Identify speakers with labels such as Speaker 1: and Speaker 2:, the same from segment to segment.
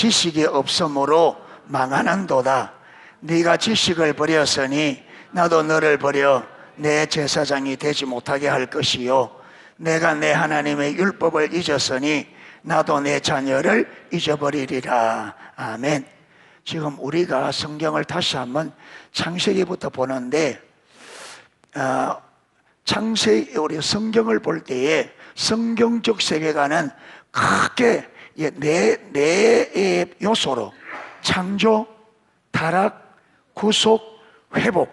Speaker 1: 지식이 없으므로 망하는도다. 네가 지식을 버렸으니 나도 너를 버려 내 제사장이 되지 못하게 할 것이요, 내가 내 하나님의 율법을 잊었으니 나도 내 자녀를 잊어버리리라. 아멘. 지금 우리가 성경을 다시 한번 창세기부터 보는데, 창세기 우리 성경을 볼 때에 성경적 세계관은 크게 네 요소로 창조, 타락, 구속, 회복,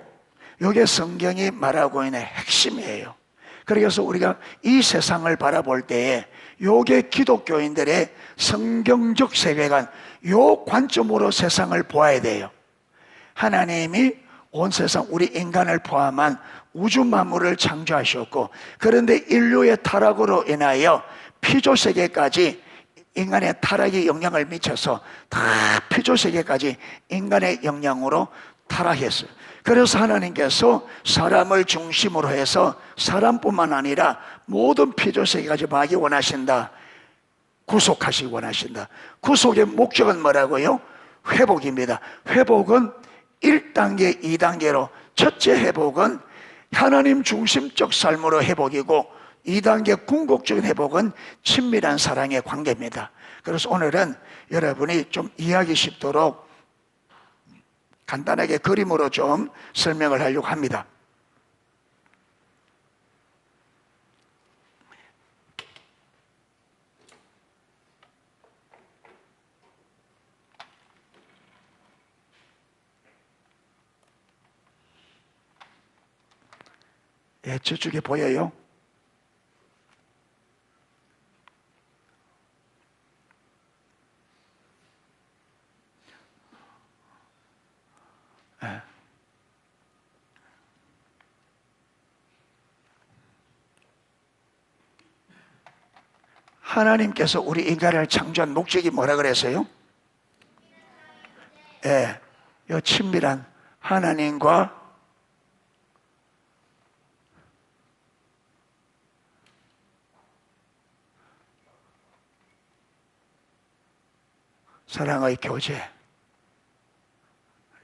Speaker 1: 이게 성경이 말하고 있는 핵심이에요. 그래서 우리가 이 세상을 바라볼 때에 이게 기독교인들의 성경적 세계관, 요 관점으로 세상을 보아야 돼요. 하나님이 온 세상 우리 인간을 포함한 우주 만물을 창조하셨고, 그런데 인류의 타락으로 인하여 피조세계까지 인간의 타락이 영향을 미쳐서 다 피조세계까지 인간의 영향으로 타락했어요. 그래서 하나님께서 사람을 중심으로 해서 사람뿐만 아니라 모든 피조세계까지 막기 원하신다. 구속하시기 원하신다. 구속의 목적은 뭐라고요? 회복입니다. 회복은 1단계, 2단계로, 첫째 회복은 하나님 중심적 삶으로 회복이고, 2단계 궁극적인 회복은 친밀한 사랑의 관계입니다. 그래서 오늘은 여러분이 좀 이해하기 쉽도록 간단하게 그림으로 좀 설명을 하려고 합니다. 예, 저쪽에 보여요? 예. 하나님께서 우리 인간을 창조한 목적이 뭐라 그랬어요? 예, 이 친밀한 하나님과 사랑의 교제.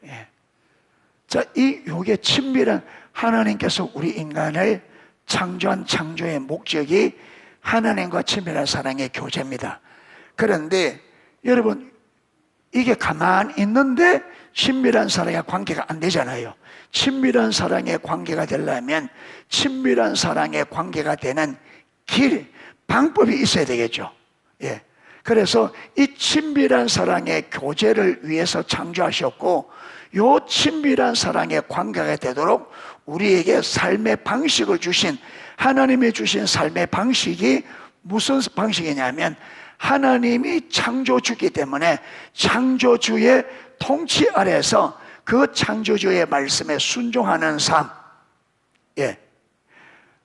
Speaker 1: 예. 자, 요게 친밀한 하나님께서 우리 인간을 창조한 창조의 목적이 하나님과 친밀한 사랑의 교제입니다. 그런데 여러분, 이게 가만히 있는데 친밀한 사랑의 관계가 안 되잖아요. 친밀한 사랑의 관계가 되려면 친밀한 사랑의 관계가 되는 길, 방법이 있어야 되겠죠. 예. 그래서 이 친밀한 사랑의 교제를 위해서 창조하셨고, 이 친밀한 사랑의 관계가 되도록 우리에게 삶의 방식을 주신, 하나님이 주신 삶의 방식이 무슨 방식이냐면, 하나님이 창조주기 때문에 창조주의 통치 아래에서 그 창조주의 말씀에 순종하는 삶. 예.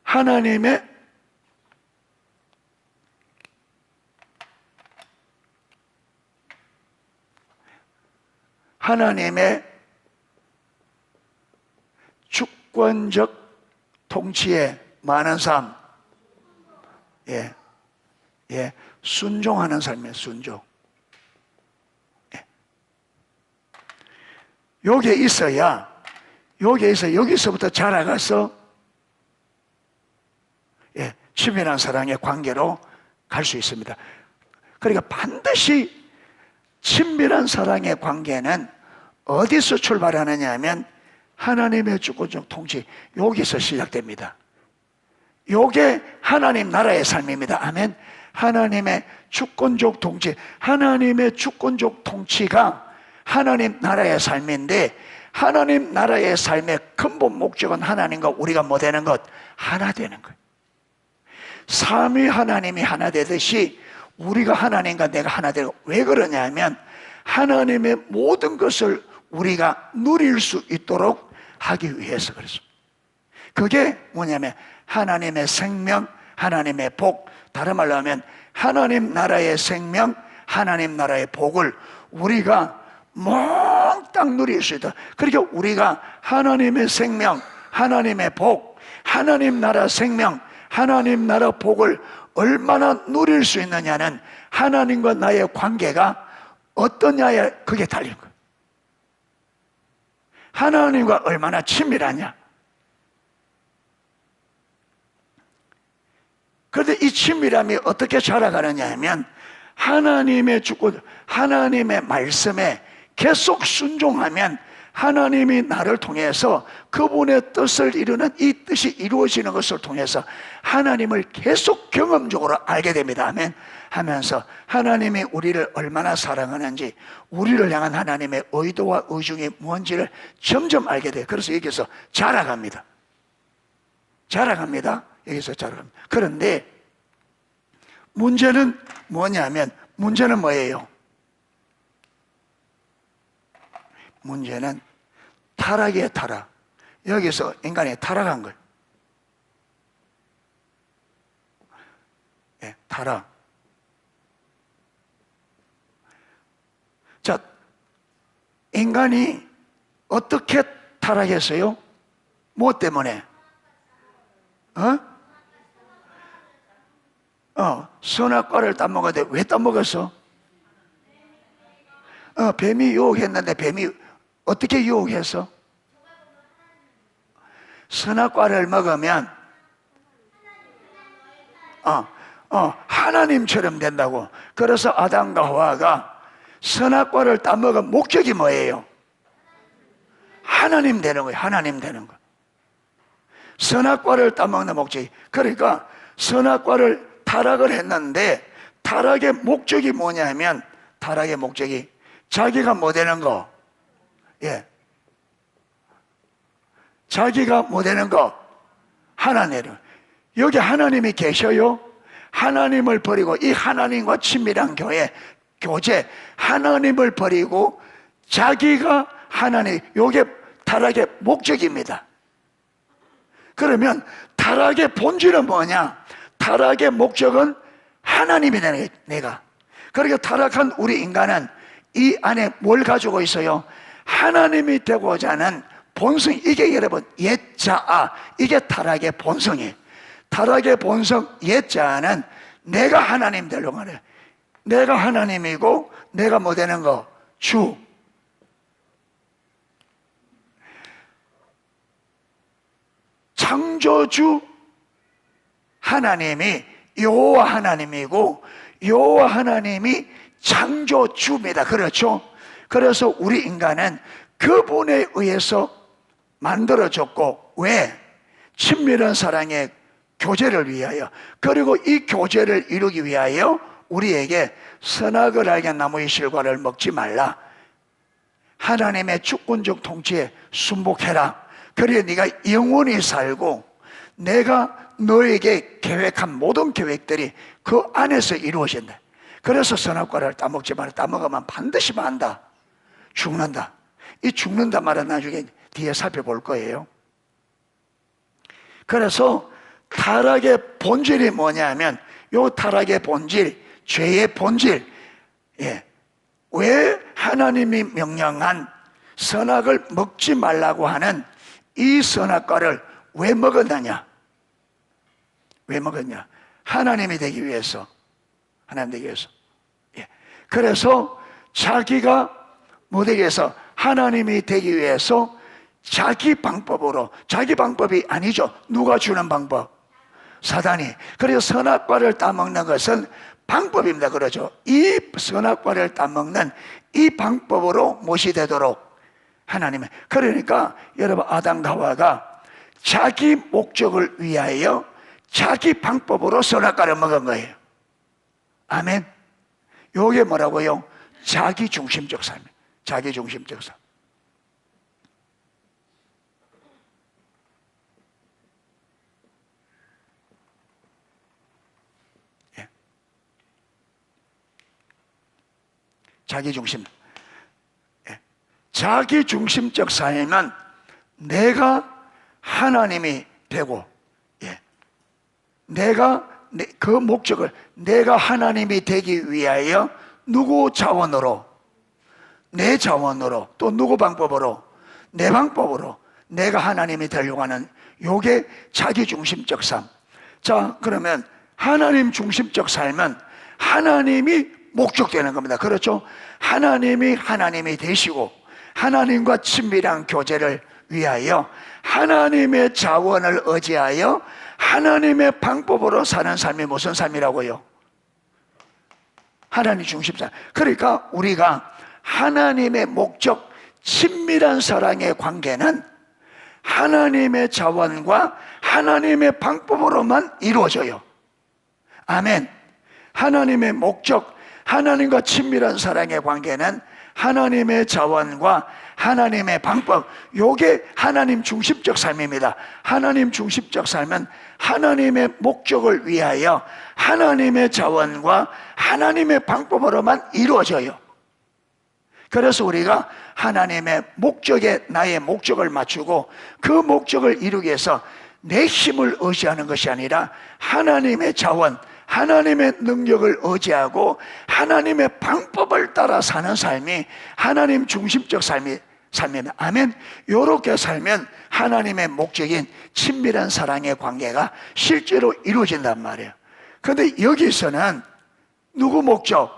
Speaker 1: 하나님의 주권적 통치에 많은 삶. 예. 예. 순종하는 삶이에요. 순종. 예. 여기에 있어야, 여기서부터 자라가서 예, 친밀한 사랑의 관계로 갈 수 있습니다. 그러니까 반드시 친밀한 사랑의 관계는 어디서 출발하느냐 하면 하나님의 주권적 통치, 여기서 시작됩니다. 요게 하나님 나라의 삶입니다. 아멘. 하나님의 주권적 통치, 하나님의 주권적 통치가 하나님 나라의 삶인데, 하나님 나라의 삶의 근본 목적은 하나님과 우리가 뭐 되는 것? 하나 되는 거예요. 삼위 하나님이 하나 되듯이 우리가 하나님과 내가 하나 되고, 왜 그러냐면 하나님의 모든 것을 우리가 누릴 수 있도록 하기 위해서 그렇습니다. 그게 뭐냐면 하나님의 생명, 하나님의 복, 다른 말로 하면 하나님 나라의 생명, 하나님 나라의 복을 우리가 몽땅 누릴 수 있다. 그러니까 우리가 하나님의 생명, 하나님의 복, 하나님 나라 생명, 하나님 나라 복을 얼마나 누릴 수 있느냐는 하나님과 나의 관계가 어떠냐에 그게 달린 거예요. 하나님과 얼마나 친밀하냐. 그런데 이 친밀함이 어떻게 자라가느냐 하면 하나님의 주권, 하나님의 말씀에 계속 순종하면 하나님이 나를 통해서 그분의 뜻을 이루는 이 뜻이 이루어지는 것을 통해서 하나님을 계속 경험적으로 알게 됩니다. 아멘. 하면서 하나님이 우리를 얼마나 사랑하는지, 우리를 향한 하나님의 의도와 의중이 뭔지를 점점 알게 돼요. 그래서 여기서 자라갑니다. 자라갑니다. 여기서 자라갑니다. 그런데 문제는 뭐냐면, 문제는 뭐예요? 문제는 타락이에요. 타락. 여기서 인간이 타락한 거예요. 예, 타락. 자, 인간이 어떻게 타락했어요? 뭐 때문에? 선악과를 따먹었는데 왜 따먹었어? 뱀이 유혹했는데 뱀이 어떻게 유혹했어? 선악과를 먹으면 하나님처럼 된다고. 그래서 아담과 하와가 선악과를 따먹은 목적이 뭐예요? 하나님 되는 거예요. 하나님 되는 거. 선악과를 따먹는 목적이. 그러니까 선악과를 타락을 했는데 타락의 목적이 뭐냐면, 타락의 목적이 자기가 뭐 되는 거? 예. 자기가 뭐 되는 거? 하나님. 여기 하나님이 계셔요? 하나님을 버리고, 이 하나님과 친밀한 교제, 하나님을 버리고 자기가 하나님, 요게 타락의 목적입니다. 그러면 타락의 본질은 뭐냐? 타락의 목적은 하나님이 되는 거예요. 내가. 그러니까 타락한 우리 인간은 이 안에 뭘 가지고 있어요? 하나님이 되고자 하는 본성. 이게 여러분 옛자아, 이게 타락의 본성이에요. 타락의 본성 옛자아는 내가 하나님 되려고 하네. 내가 하나님이고 내가 뭐 되는 거? 주. 창조주 하나님이 여호와 하나님이고 여호와 하나님이 창조주입니다. 그렇죠? 그래서 우리 인간은 그분에 의해서 만들어졌고, 왜? 친밀한 사랑의 교제를 위하여, 그리고 이 교제를 이루기 위하여 우리에게 선악을 알게 나무의 실과를 먹지 말라, 하나님의 주권적 통치에 순복해라, 그래야 네가 영원히 살고 내가 너에게 계획한 모든 계획들이 그 안에서 이루어진다. 그래서 선악과를 따먹지 마라. 따먹으면 반드시 만다. 죽는다. 이 죽는다 말은 나중에 뒤에 살펴볼 거예요. 그래서 타락의 본질이 뭐냐면, 요 타락의 본질, 죄의 본질, 왜 하나님이 명령한 선악을 먹지 말라고 하는 이 선악과를 왜 먹었느냐? 왜 먹었냐? 하나님이 되기 위해서. 하나님 되기 위해서. 그래서 자기가 뭐 되기 위해서? 하나님이 되기 위해서 자기 방법으로, 자기 방법이 아니죠. 누가 주는 방법? 사단이. 그래서 선악과를 따먹는 것은 방법입니다. 그러죠. 이 선악과를 따먹는 이 방법으로 무엇이 되도록 하나님의. 그러니까 여러분, 아담과 하와가 자기 목적을 위하여 자기 방법으로 선악과를 먹은 거예요. 아멘. 요게 뭐라고요? 자기중심적 삶. 자기중심적 삶. 자기중심. 자기중심적 삶은 내가 하나님이 되고, 내가 그 목적을, 내가 하나님이 되기 위하여 누구 자원으로, 내 자원으로, 또 누구 방법으로, 내 방법으로 내가 하나님이 되려고 하는, 요게 자기중심적 삶. 자, 그러면 하나님 중심적 삶은 하나님이 목적되는 겁니다. 그렇죠? 하나님이 되시고 하나님과 친밀한 교제를 위하여 하나님의 자원을 의지하여 하나님의 방법으로 사는 삶이 무슨 삶이라고요? 하나님 중심상. 그러니까 우리가 하나님의 목적, 친밀한 사랑의 관계는 하나님의 자원과 하나님의 방법으로만 이루어져요. 아멘. 하나님의 목적, 하나님과 친밀한 사랑의 관계는 하나님의 자원과 하나님의 방법, 요게 하나님 중심적 삶입니다. 하나님 중심적 삶은 하나님의 목적을 위하여 하나님의 자원과 하나님의 방법으로만 이루어져요. 그래서 우리가 하나님의 목적에 나의 목적을 맞추고 그 목적을 이루기 위해서 내 힘을 의지하는 것이 아니라 하나님의 자원, 하나님의 능력을 의지하고 하나님의 방법을 따라 사는 삶이 하나님 중심적 삶입니다. 아멘. 이렇게 살면 하나님의 목적인 친밀한 사랑의 관계가 실제로 이루어진단 말이에요. 그런데 여기서는 누구 목적?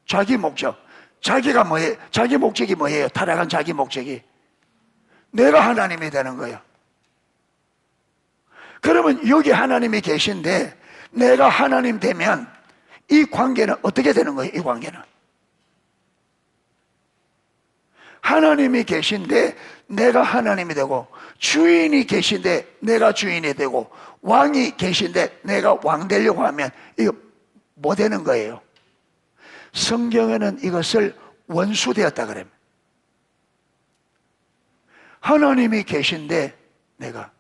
Speaker 1: 자기 목적. 자기가 뭐예요? 자기 목적이 뭐예요? 타락한 자기 목적이 내가 하나님이 되는 거예요. 그러면 여기 하나님이 계신데 내가 하나님 되면 이 관계는 어떻게 되는 거예요? 이 관계는 하나님이 계신데 내가 하나님이 되고, 주인이 계신데 내가 주인이 되고, 왕이 계신데 내가 왕 되려고 하면 이거 뭐 되는 거예요? 성경에는 이것을 원수되었다 그래요. 하나님이 계신데 내가,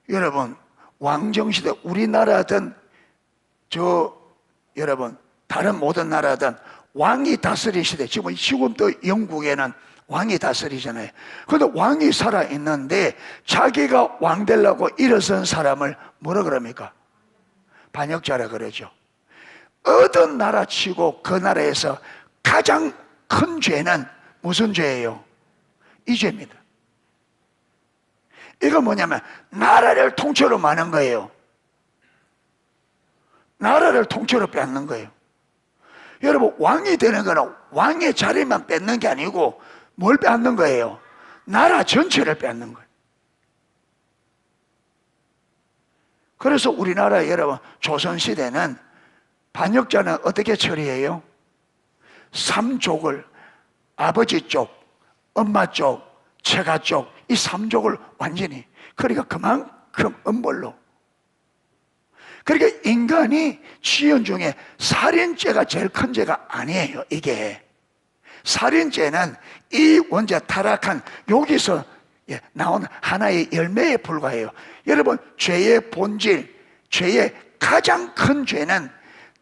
Speaker 1: 여러분 왕정시대 우리나라든 여러분 다른 모든 나라든 왕이 다스린 시대, 지금도 영국에는 왕이 다스리잖아요. 그런데 왕이 살아있는데 자기가 왕 되려고 일어선 사람을 뭐라 그럽니까? 반역자라 그러죠. 어떤 나라 치고 그 나라에서 가장 큰 죄는 무슨 죄예요? 이 죄입니다. 이거 뭐냐면 나라를 통째로 마는 거예요. 나라를 통째로 뺏는 거예요. 여러분 왕이 되는 거는 왕의 자리만 뺏는 게 아니고 뭘 뺏는 거예요? 나라 전체를 뺏는 거예요. 그래서 우리나라 여러분 조선시대는 반역자는 어떻게 처리해요? 삼족을, 아버지 쪽, 엄마 쪽, 처가 쪽, 이 삼족을 완전히, 그러니까 그만큼 엄벌로. 그러니까 인간이 지은 중에 살인죄가 제일 큰 죄가 아니에요. 이게 살인죄는 이 원죄 타락한 여기서 나온 하나의 열매에 불과해요. 여러분 죄의 본질, 죄의 가장 큰 죄는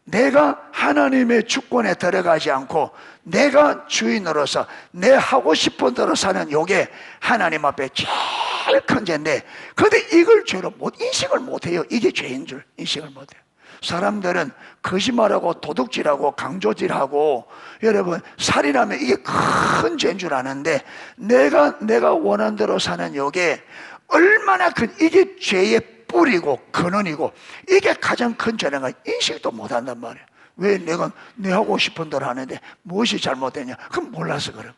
Speaker 1: 내가 하나님의 주권에 들어가지 않고 내가 주인으로서 내 하고 싶은 대로 사는 요게 하나님 앞에 제일 큰 죄인데, 그런데 이걸 죄로 인식을 못해요. 이게 죄인 줄 인식을 못해요. 사람들은 거짓말하고 도둑질하고 강조질하고 여러분 살인하면 이게 큰 죄인 줄 아는데, 내가 원하는 대로 사는 요게 얼마나 큰, 이게 죄의 뿌리고 근원이고 이게 가장 큰 죄는 인식도 못한단 말이에요. 왜 내가 내 하고 싶은 대로 하는데 무엇이 잘못되냐? 그럼 몰라서 그럼.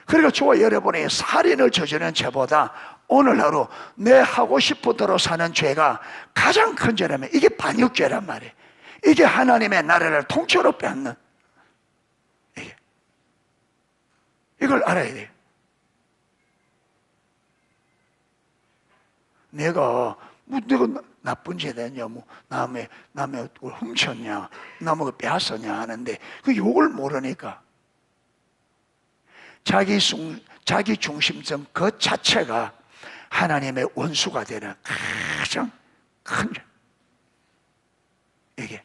Speaker 1: 그러니까 저와 여러분이 살인을 저지르는 죄보다 오늘 하루 내 하고 싶은 대로 사는 죄가 가장 큰 죄라면 이게 반역죄란 말이에요. 이게 하나님의 나라를 통째로 뺏는, 이걸 알아야 돼요. 내가 나쁜 죄 됐냐, 남의 걸 훔쳤냐, 남의 걸 빼앗았냐 하는데 그 욕을 모르니까 자기 중심성 그 자체가 하나님의 원수가 되는 가장 큰 죄. 이게.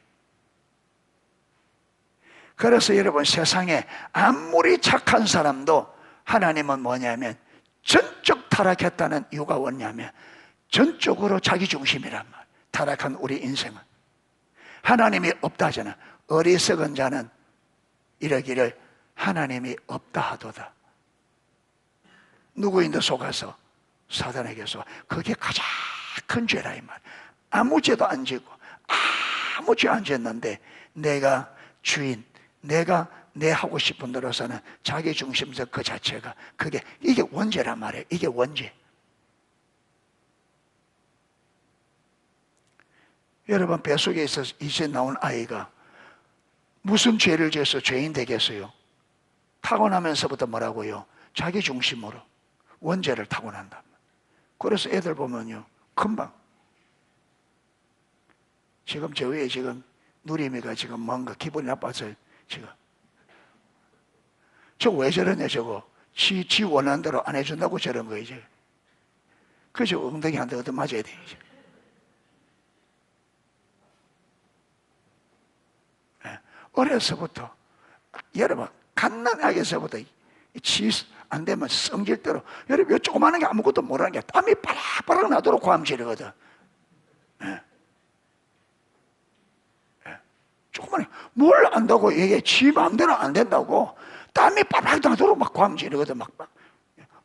Speaker 1: 그래서 여러분 세상에 아무리 착한 사람도 하나님은 뭐냐면 전적 타락했다는 이유가 뭐냐면 전적으로 자기 중심이란 말. 타락한 우리 인생은 하나님이 없다 하잖아. 어리석은 자는 이러기를 하나님이 없다 하도다. 누구인데 속아서? 사단에게 속아. 그게 가장 큰 죄라 이 말. 아무 죄도 안 짓고 아무 죄 안 짓는데 내가 주인, 내가 내 하고 싶은 대로 사는 자기 중심적 그 자체가 이게 원죄란 말이에요. 이게 원죄. 여러분, 뱃속에 있어서 이제 나온 아이가 무슨 죄를 지어서 죄인 되겠어요? 타고나면서부터 뭐라고요? 자기 중심으로 원죄를 타고난다. 그래서 애들 보면요, 금방 지금 저 위에 지금 누리미가 지금 뭔가 기분이 나빠서 지금 저 왜 저러냐 저거 지 원하는 대로 안 해준다고 저런 거 이제 그저 엉덩이 한 대 얻어 맞아야 돼 이제. 어려서부터 여러분 갓난아기에서부터 지 안 되면 성질 대로 여러분 이 조그마한 게 아무것도 모르는 게 땀이 바락바락 나도록 고함지르거든. 조그마한 뭘 안다고 이게 지 마음대로 안 된다고 땀이 바락 나도록 막 고함지르거든. 막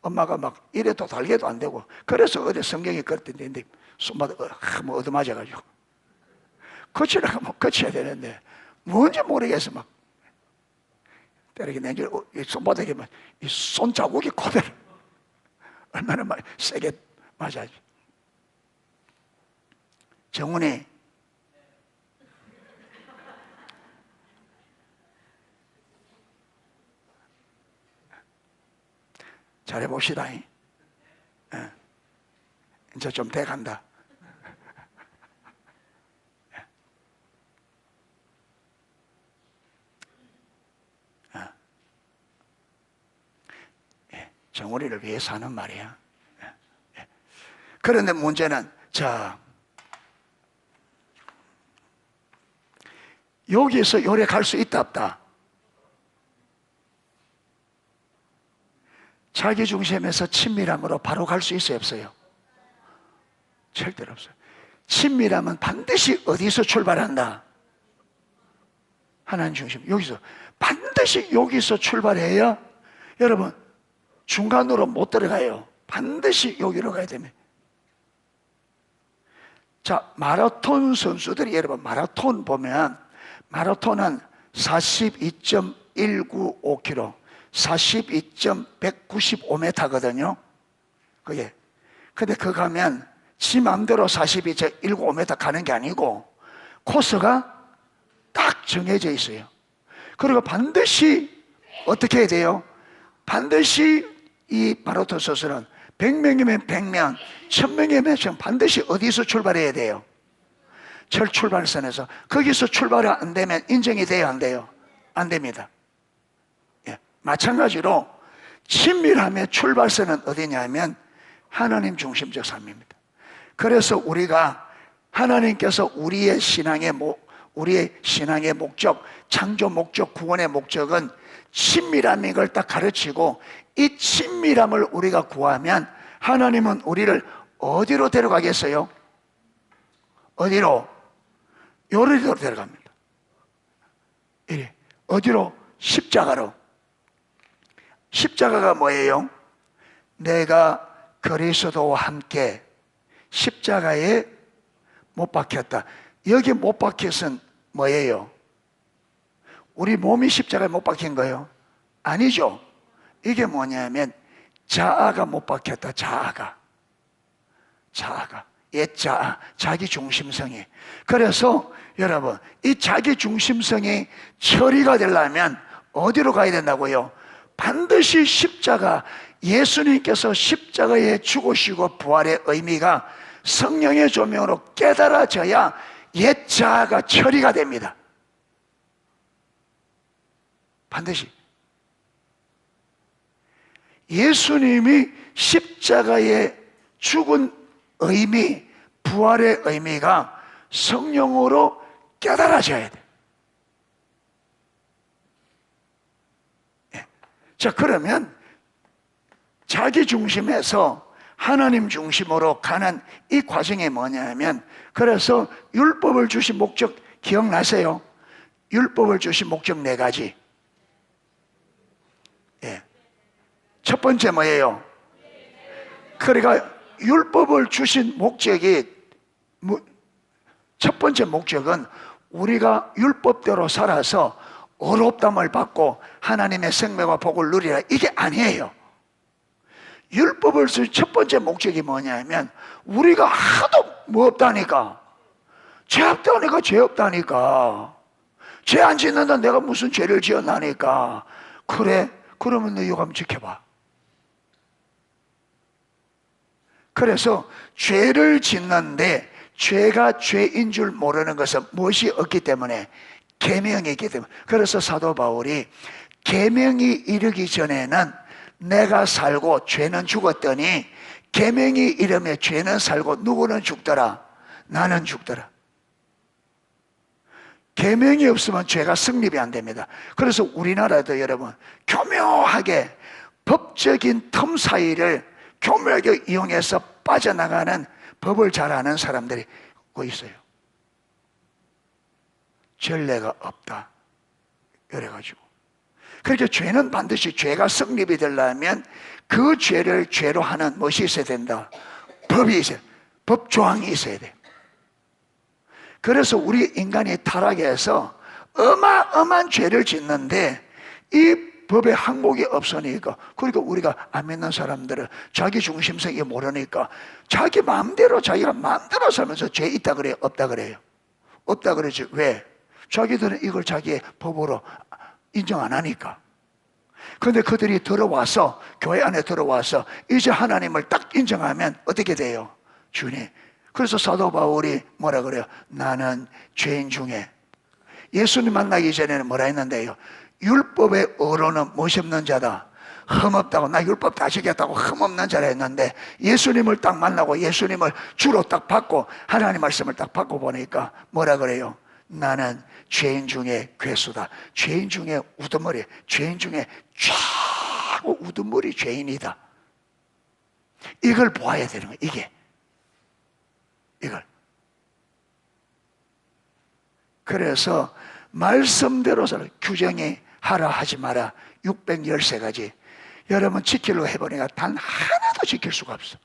Speaker 1: 엄마가 막 이래도 달게도 안 되고 그래서 어디 성경에 그랬는데 손마다 뭐 얻어맞아가지고 거치라고 뭐 거쳐야 되는데 뭔지 모르겠어 막 때리게 내줄 손바닥에 막 이 손자국이 코대로 얼마나 막 세게 맞아지. 정훈이 잘해봅시다. 이제 좀 돼간다. 정원이를 위해서 하는 말이야. 그런데 문제는 여기서 요래 갈 수 있다 없다? 자기 중심에서 친밀함으로 바로 갈 수 있어요 없어요? 절대로 없어요. 친밀함은 반드시 어디서 출발한다? 하나님 중심. 여기서 반드시 여기서 출발해야 여러분 중간으로 못 들어가요. 반드시 여기로 가야 됩니다. 자, 마라톤 선수들이 여러분 마라톤 보면 마라톤은 42.195km 42.195m거든요 그게. 근데 그거 가면 지 마음대로 42.195m 가는 게 아니고 코스가 딱 정해져 있어요. 그리고 반드시 어떻게 해야 돼요? 반드시 이 마라톤 선수는 100명이면 100명, 1000명이면 1000명 반드시 어디서 출발해야 돼요? 철 출발선에서. 거기서 출발이 안 되면 인정이 돼요 안 돼요? 안 됩니다. 예. 마찬가지로 친밀함의 출발선은 어디냐면 하나님 중심적 삶입니다. 그래서 우리가 하나님께서 우리의 신앙의 목적, 창조 목적, 구원의 목적은 친밀함인 걸 딱 가르치고 이 친밀함을 우리가 구하면 하나님은 우리를 어디로 데려가겠어요? 어디로? 요리로 데려갑니다. 어디로? 십자가로. 십자가가 뭐예요? 내가 그리스도와 함께 십자가에 못 박혔다. 여기 못 박혔은 뭐예요? 우리 몸이 십자가에 못 박힌 거예요? 아니죠. 이게 뭐냐면 자아가 못 박혔다. 자아가 옛 자아, 자기 중심성이. 그래서 여러분 이 자기 중심성이 처리가 되려면 어디로 가야 된다고요? 반드시 십자가, 예수님께서 십자가에 죽으시고 부활의 의미가 성령의 조명으로 깨달아져야 옛 자아가 처리가 됩니다. 반드시. 예수님이 십자가에 죽은 의미, 부활의 의미가 성령으로 깨달아져야 돼. 예. 자, 그러면 자기 중심에서 하나님 중심으로 가는 이 과정이 뭐냐면, 그래서 율법을 주신 목적 기억나세요? 율법을 주신 목적 4가지. 예. 첫 번째 뭐예요? 그러니까 율법을 주신 목적이 첫 번째 목적은 우리가 율법대로 살아서 어렵담을 받고 하나님의 생명과 복을 누리라, 이게 아니에요. 율법을 쓸 첫 번째 목적이 뭐냐면 우리가 하도 뭐 없다니까, 죄 없다니까, 죄 없다니까, 죄 안 짓는다, 내가 무슨 죄를 지었나니까. 그래, 그러면 너 이거 한번 지켜봐. 그래서 죄를 짓는데 죄가 죄인 줄 모르는 것은 무엇이 없기 때문에? 계명이 있기 때문에. 그래서 사도 바울이 계명이 이르기 전에는 내가 살고 죄는 죽었더니 계명이 이르며 죄는 살고 누구는 죽더라? 나는 죽더라. 계명이 없으면 죄가 성립이 안 됩니다. 그래서 우리나라도 여러분 교묘하게 법적인 틈 사이를 교묘하게 이용해서 빠져나가는 법을 잘 아는 사람들이 있어요. 전례가 없다, 이래가지고. 그러니까 죄는 반드시 죄가 성립이 되려면 그 죄를 죄로 하는 것이 있어야 된다. 법이 있어야 돼. 법조항이 있어야 돼. 그래서 우리 인간이 타락해서 어마어마한 죄를 짓는데 이 법에 항목이 없으니까, 그러니까 우리가 안 믿는 사람들은 자기 중심성이 모르니까 자기 마음대로, 자기가 마음대로 살면서 죄 있다 그래요, 없다 그래요? 없다 그러지. 왜? 자기들은 이걸 자기의 법으로 인정 안 하니까. 그런데 그들이 들어와서, 교회 안에 들어와서 이제 하나님을 딱 인정하면 어떻게 돼요? 주님. 그래서 사도 바울이 뭐라 그래요? 나는 죄인 중에, 예수님 만나기 전에는 뭐라 했는데요? 율법의 어로는 무엇이 없는 자다, 흠없다고. 나 율법 다 지켰다고 흠없는 자라 했는데 예수님을 딱 만나고 예수님을 주로 딱 받고 하나님 말씀을 딱 받고 보니까 뭐라 그래요? 나는 죄인 중에 괴수다. 죄인 중에 우두머리, 죄인 중에 최고 우두머리 죄인이다. 이걸 보아야 되는 거예요. 이걸. 그래서 말씀대로 살아. 규정이 하라 하지 마라 613가지 여러분 지키려고 해보니까 단 하나도 지킬 수가 없어.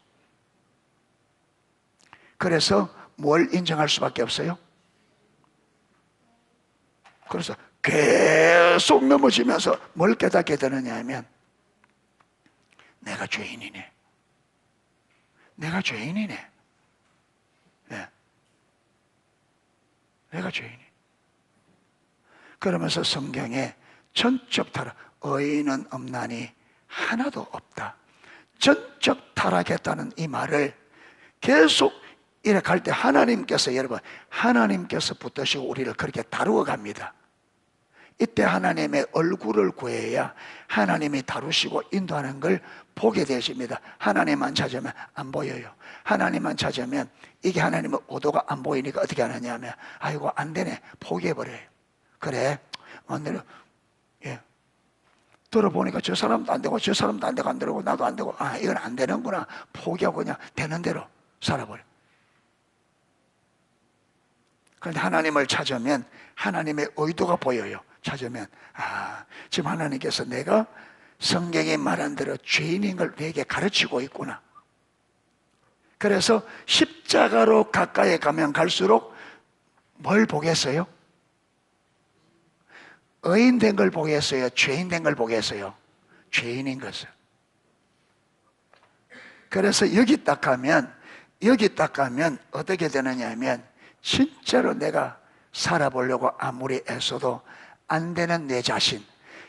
Speaker 1: 그래서 뭘 인정할 수밖에 없어요? 그래서 계속 넘어지면서 뭘 깨닫게 되느냐 하면 내가 죄인이네. 내가 죄인이네. 네. 내가 죄인이네. 그러면서 성경에 전적 타락, 의인은 없나니 하나도 없다. 전적 타락했다는 이 말을 계속 이래 갈 때 하나님께서, 여러분, 하나님께서 붙드시고 우리를 그렇게 다루어 갑니다. 이때 하나님의 얼굴을 구해야 하나님이 다루시고 인도하는 걸 보게 되십니다. 하나님만 찾으면 안 보여요. 하나님만 찾으면 이게 하나님의 의도가 안 보이니까 어떻게 하느냐 하면 아이고 안 되네, 포기해버려요. 그래, 오늘 들어보니까 저 사람도 안 되고 저 사람도 안 되고 안 되고 나도 안 되고, 아 이건 안 되는구나, 포기하고 그냥 되는 대로 살아버려. 그런데 하나님을 찾으면 하나님의 의도가 보여요. 찾으면 지금 하나님께서 내가 성경에 말한 대로 죄인인 걸 내게 가르치고 있구나. 그래서 십자가로 가까이 가면 갈수록 뭘 보겠어요? 의인 된 걸 보겠어요? 죄인 된 걸 보겠어요? 죄인인 것을. 그래서 여기 딱 가면 어떻게 되느냐 하면 진짜로 내가 살아보려고 아무리 애써도 안 되는 내 자신,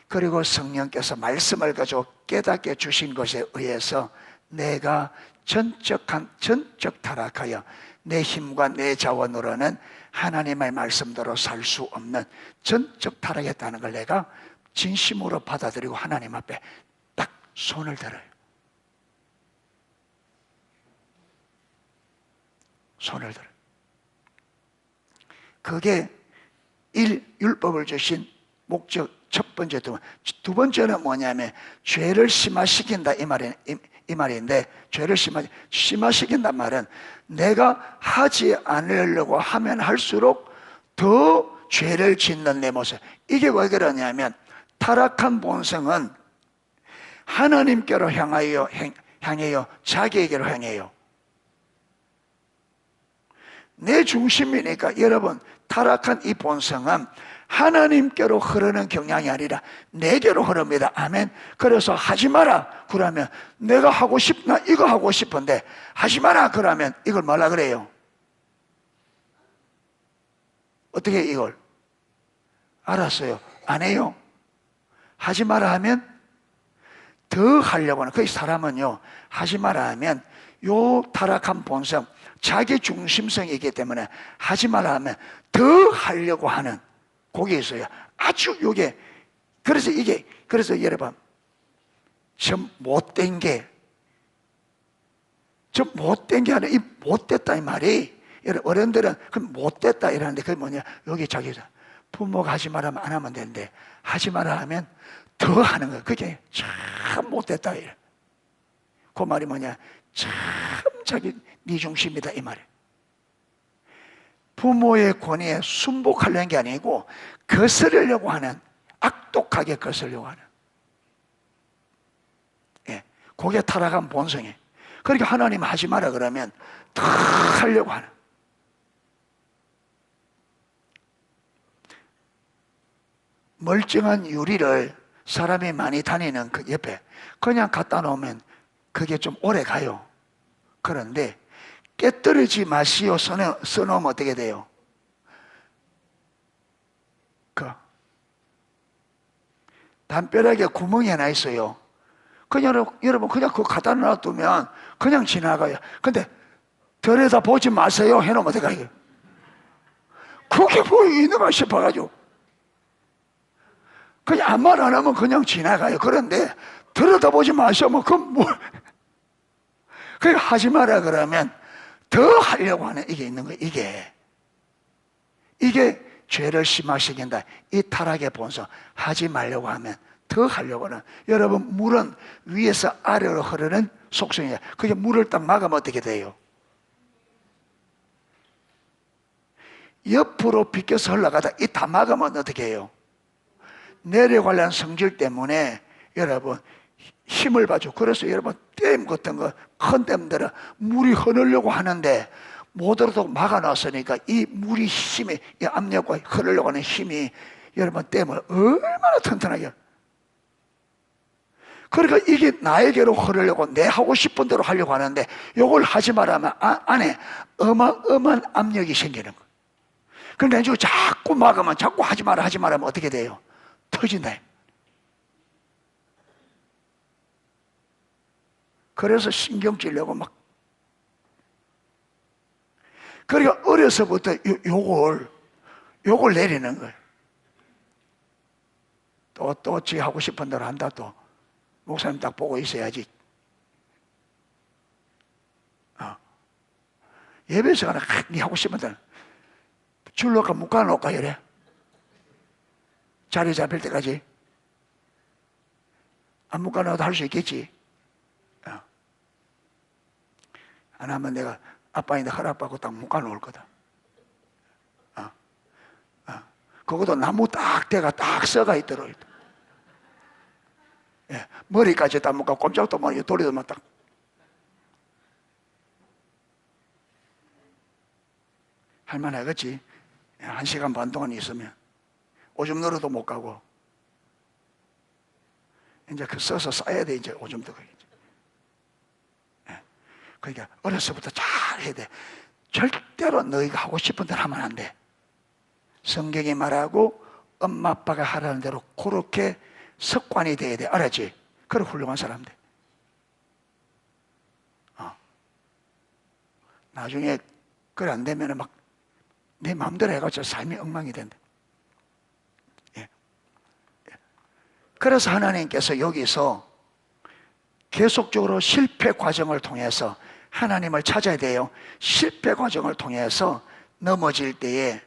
Speaker 1: 그리고 성령께서 말씀을 가지고 깨닫게 주신 것에 의해서 내가 전적 타락하여 내 힘과 내 자원으로는 하나님의 말씀대로 살 수 없는 전적 타락했다는 걸 내가 진심으로 받아들이고 하나님 앞에 딱 손을 들어요. 손을 들어요. 그게 율법을 주신 목적 첫 번째, 두 번째는 뭐냐면 죄를 심화시킨다 이 말인데, 죄를 심화시킨단 말은 내가 하지 않으려고 하면 할수록 더 죄를 짓는 내 모습. 이게 왜 그러냐면 타락한 본성은 하나님께로 향해요, 자기에게로 향해요. 내 중심이니까 여러분, 타락한 이 본성은 하나님께로 흐르는 경향이 아니라 내게로 흐릅니다. 아멘. 그래서 하지 마라 그러면 내가 하고 싶나 이거 하고 싶은데 하지 마라 그러면 이걸 뭐라 그래요? 어떻게 이걸? 알았어요. 안 해요. 하지 마라 하면 더 하려고 하는, 그 사람은요, 하지 마라 하면 요 타락한 본성, 자기 중심성이기 때문에 하지 마라 하면 더 하려고 하는 그게 있어요. 아주 요게, 그래서 여러분, 좀 못된 게, 좀 못된 게 아니라 이 못됐다 이 말이, 어른들은 그 못됐다 이러는데 그게 뭐냐, 여기 자기 부모가 하지 말라면 안 하면 되는데 하지 마라 하면 더 하는 거예요. 그게 참 못됐다 이래. 그 말이 뭐냐, 참 자기 네 중심이다 이 말이에요. 부모의 권위에 순복하려는 게 아니고 거스르려고 하는, 악독하게 거스르려고 하는, 예, 그게 타락한 본성이에요. 그러니까 하나님 하지 마라 그러면 더 하려고 하는. 멀쩡한 유리를 사람이 많이 다니는 그 옆에 그냥 갖다 놓으면 그게 좀 오래 가요. 그런데 깨뜨리지 마시오 써놓으면 어떻게 돼요? 그 담벼락에 구멍이 하나 있어요. 그냥 여러분 그냥 그거 갖다 놔두면 그냥 지나가요. 근데 들여다 보지 마세요 해놓으면 어떻게 해요? 그게 뭐 있는가 싶어가지고 그냥 아무 말 안 하면 그냥 지나가요. 그런데 들여다보지 마시오. 뭐, 그건 뭐. 그러니까 하지 마라 그러면 더 하려고 하는 이게 있는 거예요. 이게 죄를 심화시킨다. 이 타락의 본성. 하지 말려고 하면 더 하려고 하는. 여러분, 물은 위에서 아래로 흐르는 속성이에요. 그게 물을 딱 막으면 어떻게 돼요? 옆으로 비껴서 흘러가다 이 다 막으면 어떻게 해요? 내려가려는 성질 때문에 여러분 힘을 봐줘. 그래서 여러분 댐 같은 거, 큰 댐들은 물이 흐르려고 하는데 못 흐르도록 막아놨으니까 이 물이 힘이, 이 압력과 흐르려고 하는 힘이 여러분 댐을 얼마나 튼튼하게. 그러니까 이게 나에게로 흐르려고 내 하고 싶은 대로 하려고 하는데 이걸 하지 말라면 안에 어마어마한 압력이 생기는 거예요. 그런데 이제 자꾸 막으면, 자꾸 하지 말라면 어떻게 돼요? 터진다. 그래서 신경 찔려고 막. 그러니까 어려서부터 요걸 내리는 거예요. 또 지 하고 싶은 대로 한다. 또 목사님 딱 보고 있어야지. 예배에서 가나 네 하고 싶은 대로 줄로가 묶어놓을까 이래. 자리 잡힐 때까지. 안 묶어놔도 할 수 있겠지. 안 하면 내가 아빠인데 허락받고 딱 묶어놓을 거다. 그것도 나무 딱 대가 딱 썩어 있도록. 예, 머리까지 딱 묶어 꼼짝도 못하고 돌리더만 딱. 할만하겠지. 1시간 반 동안 있으면. 오줌 누러도 못 가고. 이제 그 써서 싸야 돼, 이제 오줌도. 그러니까 어려서부터 잘 해야 돼. 절대로 너희가 하고 싶은 대로 하면 안 돼. 성경이 말하고 엄마 아빠가 하라는 대로 그렇게 습관이 돼야 돼. 알았지? 그래 훌륭한 사람들. 나중에 그래 안 되면 막 내 마음대로 해가지고 삶이 엉망이 된다. 예. 그래서 하나님께서 여기서 계속적으로 실패 과정을 통해서 하나님을 찾아야 돼요. 실패 과정을 통해서 넘어질 때에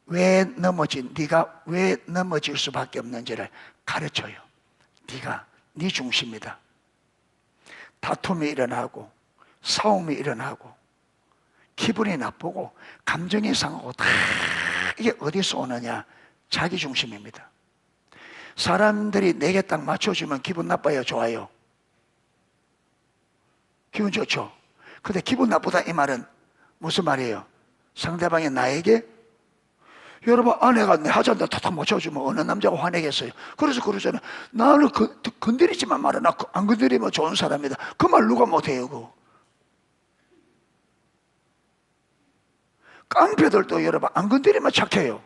Speaker 1: 네가 왜 넘어질 수밖에 없는지를 가르쳐요. 네가 네 중심이다. 다툼이 일어나고 싸움이 일어나고 기분이 나쁘고 감정이 상하고 다 이게 어디서 오느냐? 자기 중심입니다. 사람들이 내게 딱 맞춰주면 기분 나빠요? 좋아요? 기분 좋죠? 근데 기분 나쁘다 이 말은 무슨 말이에요? 상대방이 나에게, 여러분, 아내가 내 하자는데 탁탁 못 쳐주면 어느 남자가 화내겠어요? 그래서 그러잖아요. 나는 건드리지만 말아. 나 안 건드리면 좋은 사람이다. 그 말 누가 못해요, 그거. 깡패들도 여러분, 안 건드리면 착해요.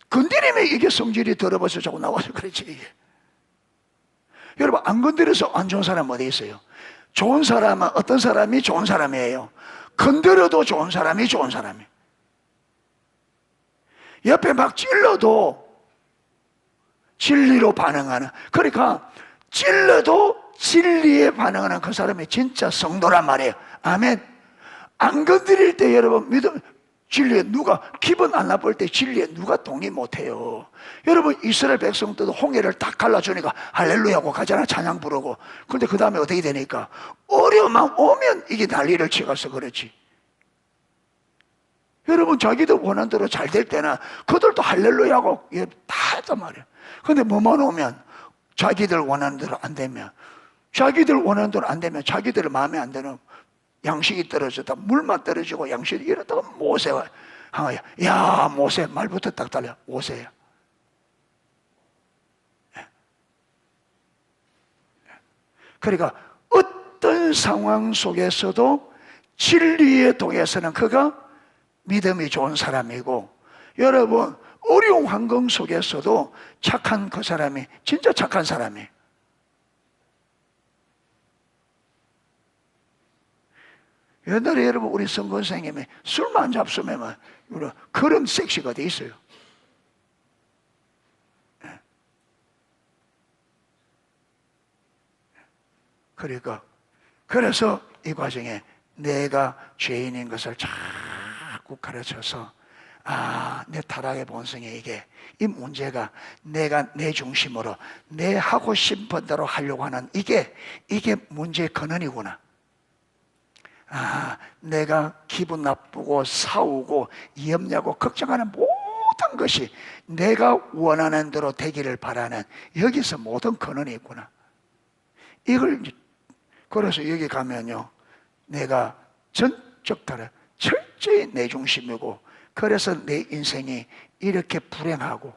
Speaker 1: 건드리면 이게 성질이 더러워서 자꾸 나와서 그렇지, 이게. 여러분, 안 건드려서 안 좋은 사람 어디 있어요? 좋은 사람은 어떤 사람이 좋은 사람이에요? 건드려도 좋은 사람이 좋은 사람이에요. 옆에 막 찔러도 진리로 반응하는, 그러니까 찔러도 진리에 반응하는 그 사람이 진짜 성도란 말이에요. 아멘. 안 건드릴 때 여러분 믿음, 진리에 누가, 기분 안 나쁠 때 진리에 누가 동의 못해요. 여러분, 이스라엘 백성들도 홍해를 딱 갈라주니까 할렐루야 하고 가잖아, 찬양 부르고. 근데 그 다음에 어떻게 되니까 어려움만 오면 이게 난리를 치가서 그렇지. 여러분, 자기들 원하는 대로 잘 될 때는 그들도 할렐루야 하고 다 했단 말이에요. 근데 뭐만 오면 자기들 원하는 대로 안 되면, 자기들 원하는 대로 안 되면, 자기들 마음에 안 드는 양식이 떨어졌다, 물만 떨어지고 양식이 이러다가 모세가 항아야, 야 모세, 말부터 딱 달려, 모세야. 그러니까 어떤 상황 속에서도 진리에 동해서는 그가 믿음이 좋은 사람이고, 여러분 어려운 환경 속에서도 착한 그 사람이 진짜 착한 사람이에요. 옛날에 여러분 우리 선거 선생님이 술만 잡수면 그런 섹시가 돼 있어요. 그러니까 그래서 이 과정에 내가 죄인인 것을 자꾸 가르쳐서, 아, 내 타락의 본성이 이게, 이 문제가 내가 내 중심으로 내 하고 싶은 대로 하려고 하는 이게 문제의 근원이구나. 아, 내가 기분 나쁘고 싸우고 염려하고 걱정하는 모든 것이 내가 원하는 대로 되기를 바라는 여기서 모든 근원이 있구나. 이걸, 그래서 여기 가면요, 내가 전적 다른 철저히 내 중심이고, 그래서 내 인생이 이렇게 불행하고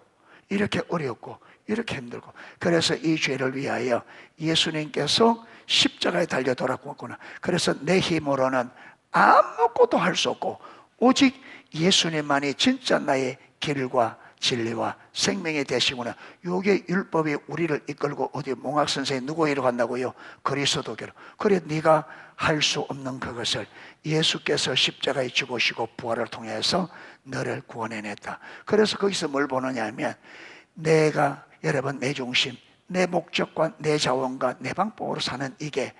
Speaker 1: 이렇게 어렵고 이렇게 힘들고, 그래서 이 죄를 위하여 예수님께서 십자가에 달려 돌아왔구나. 그래서 내 힘으로는 아무것도 할 수 없고 오직 예수님만이 진짜 나의 길과 진리와 생명이 되시구나. 요게 율법이 우리를 이끌고 어디 몽학 선생이 누구에게로 간다고요? 그리스도께로. 그래 네가 할 수 없는 그것을 예수께서 십자가에 죽으시고 부활을 통해서 너를 구원해냈다. 그래서 거기서 뭘 보느냐 하면, 내가 여러분 내 중심, 내 목적과 내 자원과 내 방법으로 사는 이게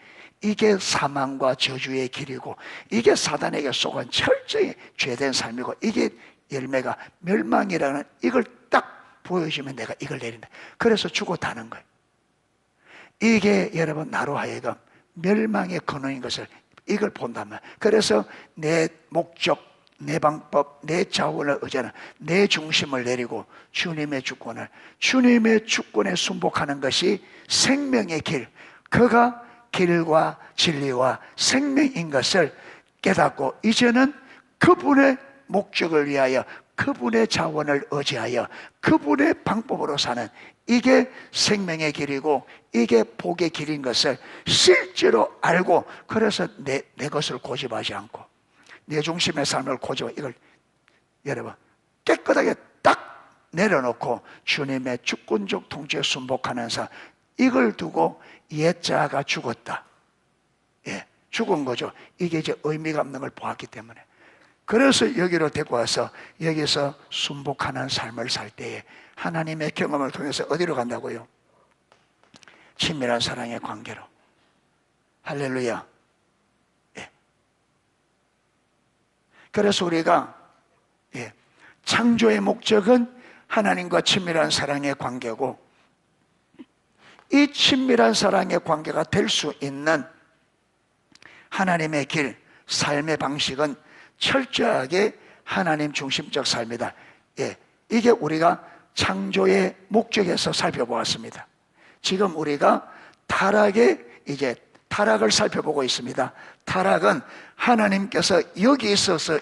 Speaker 1: 사망과 저주의 길이고, 이게 사단에게 속은 철저히 죄된 삶이고, 이게 열매가 멸망이라는, 이걸 딱 보여주면 내가 이걸 내린다. 그래서 죽었다는 거예요. 이게 여러분 나로 하여금 멸망의 근원인 것을 이걸 본다면, 그래서 내 목적, 내 방법, 내 자원을 의지하는 내 중심을 내리고 주님의 주권에 순복하는 것이 생명의 길, 그가 길과 진리와 생명인 것을 깨닫고, 이제는 그분의 목적을 위하여 그분의 자원을 의지하여 그분의 방법으로 사는, 이게 생명의 길이고 이게 복의 길인 것을 실제로 알고, 그래서 내 것을 고집하지 않고 내 중심의 삶을 고집하고, 이걸 여러분 깨끗하게 딱 내려놓고 주님의 주권적 통치에 순복하는 삶, 이걸 두고 옛자가 죽었다, 예, 죽은 거죠. 이게 이제 의미가 없는 걸 보았기 때문에. 그래서 여기로 데리고 와서 여기서 순복하는 삶을 살 때에 하나님의 경험을 통해서 어디로 간다고요? 친밀한 사랑의 관계로. 할렐루야. 예. 그래서 우리가 창조의 목적은 하나님과 친밀한 사랑의 관계고, 이 친밀한 사랑의 관계가 될 수 있는 하나님의 길, 삶의 방식은 철저하게 하나님 중심적 삶이다. 예, 이게 우리가 창조의 목적에서 살펴보았습니다. 지금 우리가 타락의 이제 타락을 살펴보고 있습니다. 타락은 하나님께서 여기 있어서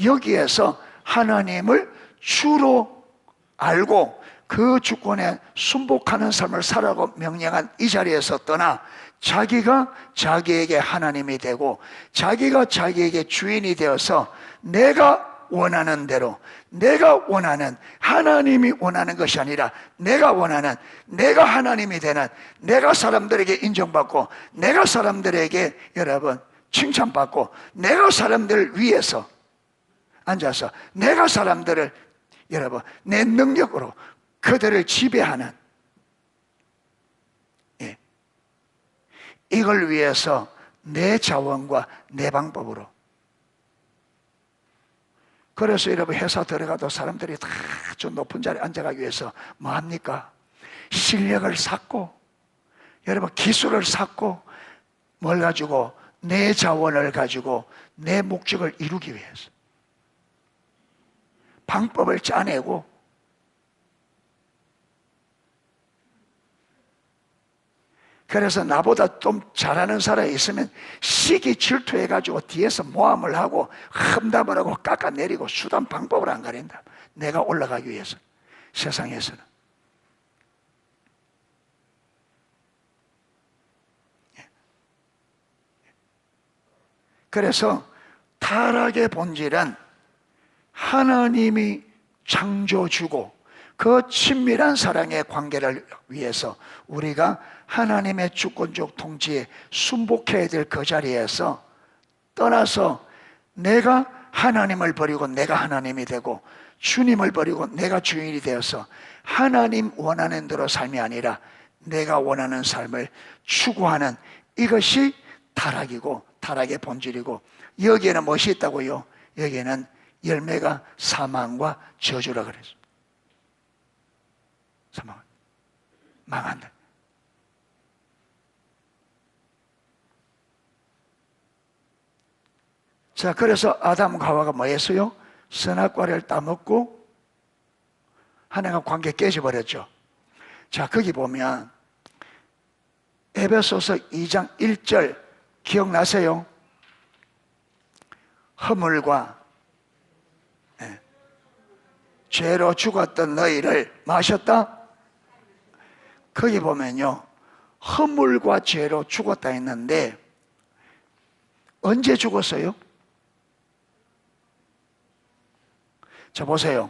Speaker 1: 여기에서 하나님을 주로 알고 그 주권에 순복하는 삶을 살라고 명령한 이 자리에서 떠나 자기가 자기에게 하나님이 되고 자기가 자기에게 주인이 되어서 내가 원하는 대로, 내가 원하는, 하나님이 원하는 것이 아니라 내가 원하는, 내가 하나님이 되는, 내가 사람들에게 인정받고 내가 사람들에게 여러분 칭찬받고 내가 사람들 위해서 앉아서 내가 사람들을 여러분 내 능력으로 그들을 지배하는, 예, 이걸 위해서 내 자원과 내 방법으로. 그래서 여러분 회사 들어가도 사람들이 다 좀 높은 자리에 앉아가기 위해서 뭐 합니까? 실력을 쌓고 여러분 기술을 쌓고 뭘 가지고? 내 자원을 가지고 내 목적을 이루기 위해서 방법을 짜내고, 그래서 나보다 좀 잘하는 사람이 있으면 시기 질투해가지고 뒤에서 모함을 하고 험담을 하고 깎아내리고 수단 방법을 안 가린다. 내가 올라가기 위해서 세상에서는. 그래서 타락의 본질은 하나님이 창조주고 그 친밀한 사랑의 관계를 위해서 우리가 하나님의 주권적 통치에 순복해야 될 그 자리에서 떠나서 내가 하나님을 버리고 내가 하나님이 되고 주님을 버리고 내가 주인이 되어서 하나님 원하는 대로 삶이 아니라 내가 원하는 삶을 추구하는, 이것이 타락이고 타락의 본질이고, 여기에는 무엇이 있다고요? 여기에는 열매가 사망과 저주라 그랬어요. 사망, 망한다. 자, 그래서 아담과 하와가 뭐 했어요? 선악과를 따먹고 하나님과 관계 깨져버렸죠. 자, 거기 보면 에베소서 2장 1절 기억나세요? 허물과 죄로 죽었던 너희를 마셨다? 거기 보면요, 허물과 죄로 죽었다 했는데 언제 죽었어요? 자, 보세요.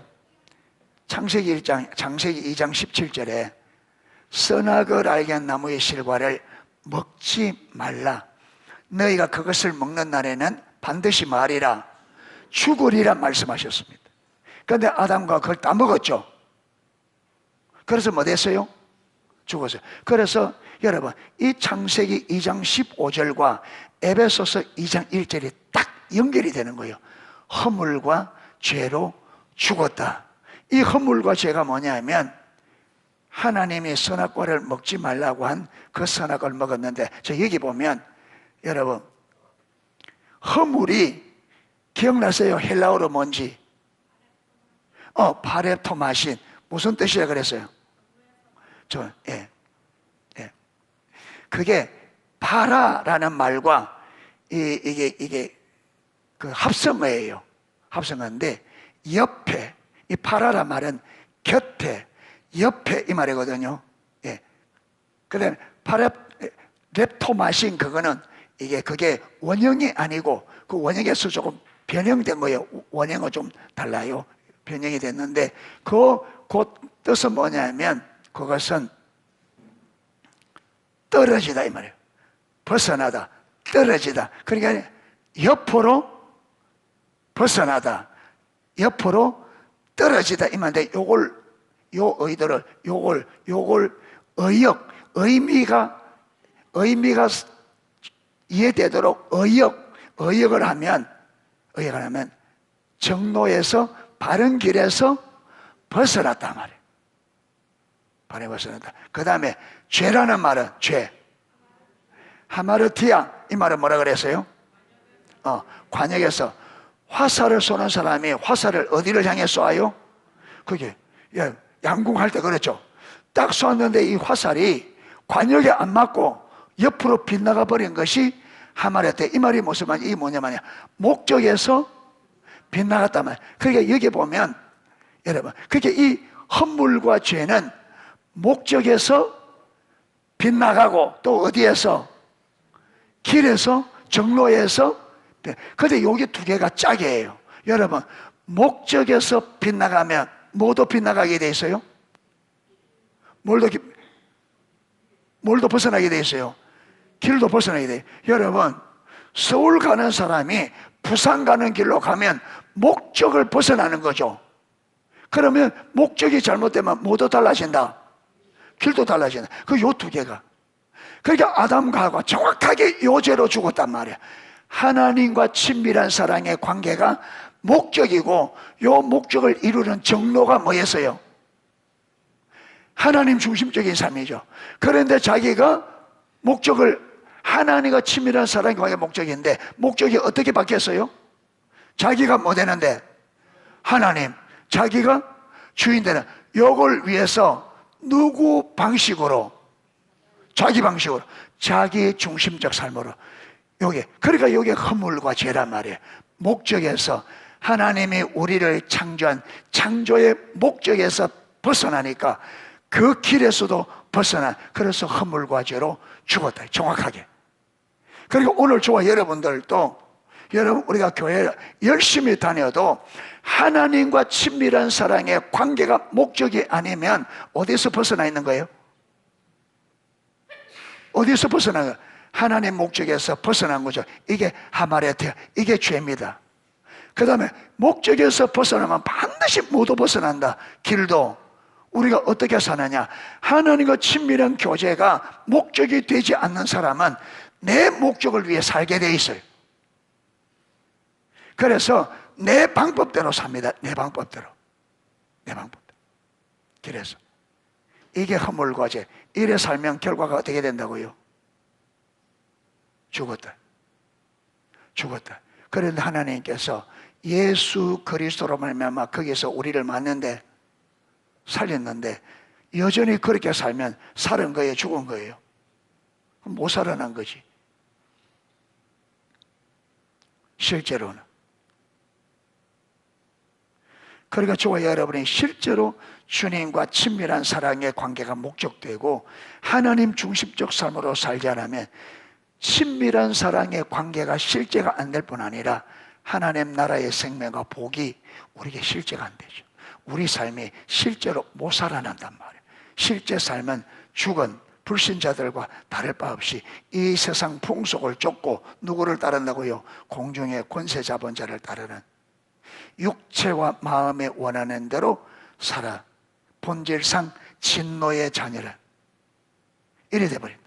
Speaker 1: 창세기 2장 17절에 선악을 알게 한 나무의 실과를 먹지 말라. 너희가 그것을 먹는 날에는 반드시 말이라 죽으리라 말씀하셨습니다. 그런데 아담과 그걸 따먹었죠. 그래서 뭐 됐어요? 죽었어요. 그래서 여러분, 이 창세기 2장 15절과 에베소서 2장 1절이 딱 연결이 되는 거예요. 허물과 죄로 죽었다. 이 허물과 죄가 뭐냐면 하나님이 선악과를 먹지 말라고 한 그 선악을 먹었는데, 저 여기 보면 여러분, 허물이 기억나세요? 헬라어로 뭔지? 파레토마신. 무슨 뜻이라 그랬어요? 그게 파라라는 말과 이게 그 합성어예요. 합성어인데 옆에, 이 파라란 말은 곁에, 옆에 이 말이거든요. 예. 그다음에 렙토마신, 그거는 그게 원형이 아니고 그 원형에서 조금 변형된 거예요. 원형은 좀 달라요. 변형이 됐는데 그 뜻은 뭐냐면 그것은 떨어지다 이 말이에요. 벗어나다, 떨어지다. 그러니까 옆으로 벗어나다, 옆으로 떨어지다 이 말인데, 요 의미가 이해되도록 의역을 하면 정로에서 바른 길에서 벗어났단 말이에요. 바로 벗어났다. 그 다음에 죄라는 말은 죄, 하마르티아, 이 말은 뭐라 그랬어요? 관역에서 화살을 쏘는 사람이 화살을 어디를 향해 쏘아요? 그게 양궁할 때 그랬죠. 딱 쏘았는데 이 화살이 관역에 안 맞고 옆으로 빗나가 버린 것이 하마레테. 이 말이 무슨 말이냐? 이게 뭐냐면요, 목적에서 빗나갔단 말이에요. 그러니까 여기 보면 여러분, 그렇게 이 헛물과 죄는 목적에서 빗나가고 또 어디에서? 길에서, 정로에서. 근데 여기 두 개가 짝이에요. 여러분, 목적에서 빗나가면 뭐도 빗나가게 돼 있어요? 뭘도 벗어나게 돼 있어요? 길도 벗어나게 돼요. 여러분, 서울 가는 사람이 부산 가는 길로 가면 목적을 벗어나는 거죠. 그러면 목적이 잘못되면 뭐도 달라진다? 길도 달라진다. 그 요 두 개가. 그러니까 아담과 하와 정확하게 요죄로 죽었단 말이야. 하나님과 친밀한 사랑의 관계가 목적이고, 요 목적을 이루는 정로가 뭐였어요? 하나님 중심적인 삶이죠. 그런데 자기가 목적을, 하나님과 친밀한 사랑의 관계가 목적인데 목적이 어떻게 바뀌었어요? 자기가 뭐 되는데? 하나님. 자기가 주인 되는, 요걸 위해서 누구 방식으로? 자기 방식으로, 자기 중심적 삶으로. 요게, 그러니까 요게 허물과 죄란 말이에요. 목적에서, 하나님이 우리를 창조한 창조의 목적에서 벗어나니까 그 길에서도 벗어나, 그래서 허물과 죄로 죽었다. 정확하게. 그리고 오늘 저와 여러분들도, 여러분, 우리가 교회 열심히 다녀도 하나님과 친밀한 사랑의 관계가 목적이 아니면 어디서 벗어나 있는 거예요? 어디서 벗어난 거예요? 하나님 목적에서 벗어난 거죠. 이게 하마레트, 이게 죄입니다. 그 다음에 목적에서 벗어나면 반드시 모두 벗어난다. 길도. 우리가 어떻게 사느냐? 하나님과 친밀한 교제가 목적이 되지 않는 사람은 내 목적을 위해 살게 돼 있어요. 그래서 내 방법대로 삽니다. 내 방법대로. 내 방법대로. 그래서 이게 허물과 죄. 이래 살면 결과가 어떻게 된다고요? 죽었다. 죽었다. 그런데 하나님께서 예수 그리스도로 말미암아 거기서 우리를 맞는데, 살렸는데 여전히 그렇게 살면 살은 거예요? 죽은 거예요? 못 살아난 거지. 실제로는. 그러니까 저와 여러분이 실제로 주님과 친밀한 사랑의 관계가 목적되고 하나님 중심적 삶으로 살지 않으면 친밀한 사랑의 관계가 실제가 안 될 뿐 아니라 하나님 나라의 생명과 복이 우리에게 실제가 안 되죠. 우리 삶이 실제로 못 살아난단 말이에요. 실제 삶은 죽은 불신자들과 다를 바 없이 이 세상 풍속을 쫓고 누구를 따른다고요? 공중의 권세 잡은 자를 따르는, 육체와 마음에 원하는 대로 살아 본질상 진노의 자녀를, 이래 돼버린다.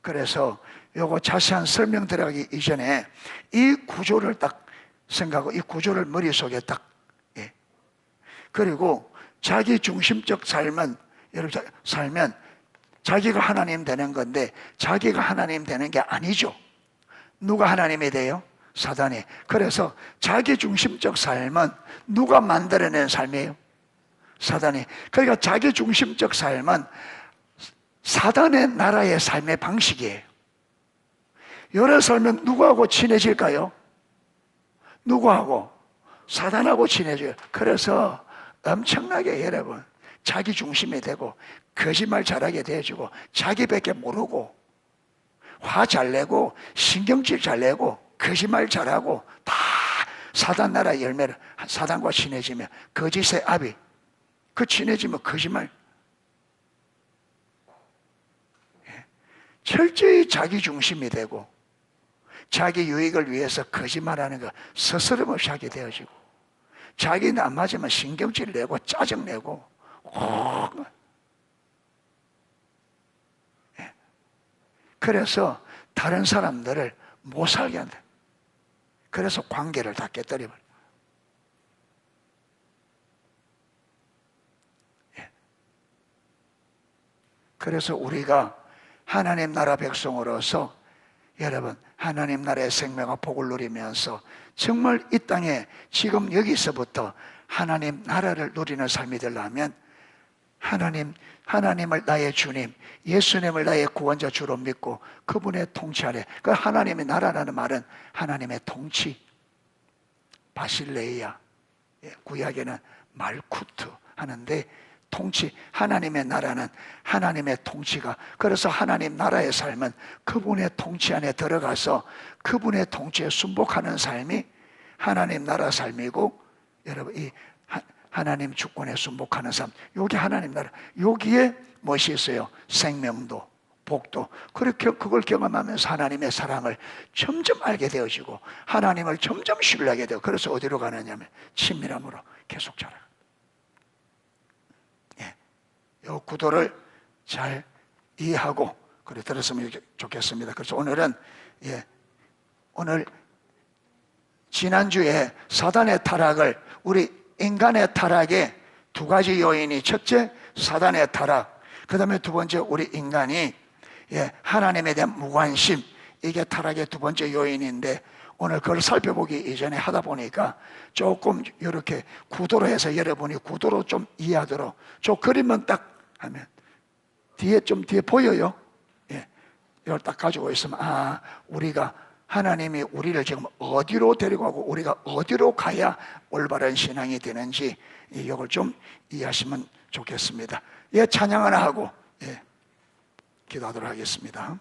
Speaker 1: 그래서 요거 자세한 설명 들어가기 이전에 이 구조를 딱 생각하고 이 구조를 머릿속에 딱, 그리고 자기 중심적 삶은, 여러분, 살면 자기가 하나님 되는 건데 자기가 하나님 되는 게 아니죠. 누가 하나님이 돼요? 사단이. 그래서 자기 중심적 삶은 누가 만들어낸 삶이에요? 사단이. 그러니까 자기 중심적 삶은 사단의 나라의 삶의 방식이에요. 열에 살면 누구하고 친해질까요? 누구하고? 사단하고 친해져요. 그래서 엄청나게 여러분 자기 중심이 되고 거짓말 잘하게 되어지고 자기밖에 모르고 화 잘 내고 신경질 잘 내고 거짓말 잘하고 다 사단 나라의 열매를, 사단과 친해지면 거짓의 아비, 그 친해지면 거짓말, 철저히 자기 중심이 되고 자기 유익을 위해서 거짓말하는 거 스스럼 없이 하게 되어지고 자기는 안 맞으면 신경질 내고 짜증내고 그래서 다른 사람들을 못 살게 한다. 그래서 관계를 다 깨뜨려버려. 그래서 우리가 하나님 나라 백성으로서 여러분 하나님 나라의 생명과 복을 누리면서 정말 이 땅에 지금 여기서부터 하나님 나라를 누리는 삶이 되려면 하나님을 나의 주님, 예수님을 나의 구원자 주로 믿고 그분의 통치 아래, 그 하나님의 나라라는 말은 하나님의 통치, 바실레이아, 구약에는 말쿠트 하는데 통치, 하나님의 나라는 하나님의 통치가, 그래서 하나님 나라의 삶은 그분의 통치 안에 들어가서 그분의 통치에 순복하는 삶이 하나님 나라 삶이고, 여러분 이 하나님 주권에 순복하는 삶, 여기 하나님 나라, 여기에 무엇이 있어요? 생명도 복도. 그렇게 그걸 경험하면서 하나님의 사랑을 점점 알게 되어지고 하나님을 점점 신뢰하게 되고, 그래서 어디로 가느냐면 친밀함으로 계속 자라. 이 구도를 잘 이해하고 그래 들었으면 좋겠습니다. 그래서 오늘은 오늘 지난주에 사단의 타락을, 우리 인간의 타락의 두 가지 요인이, 첫째 사단의 타락, 그 다음에 두 번째 우리 인간이 하나님에 대한 무관심, 이게 타락의 두 번째 요인인데, 오늘 그걸 살펴보기 이전에 하다 보니까 조금 이렇게 구도로 해서 여러분이 구도로 좀 이해하도록, 저 그림은 딱 하면 뒤에 보여요? 이걸 딱 가지고 있으면, 우리가 하나님이 우리를 지금 어디로 데리고 가고 우리가 어디로 가야 올바른 신앙이 되는지 이걸 좀 이해하시면 좋겠습니다. 찬양 하나 하고 기도하도록 하겠습니다.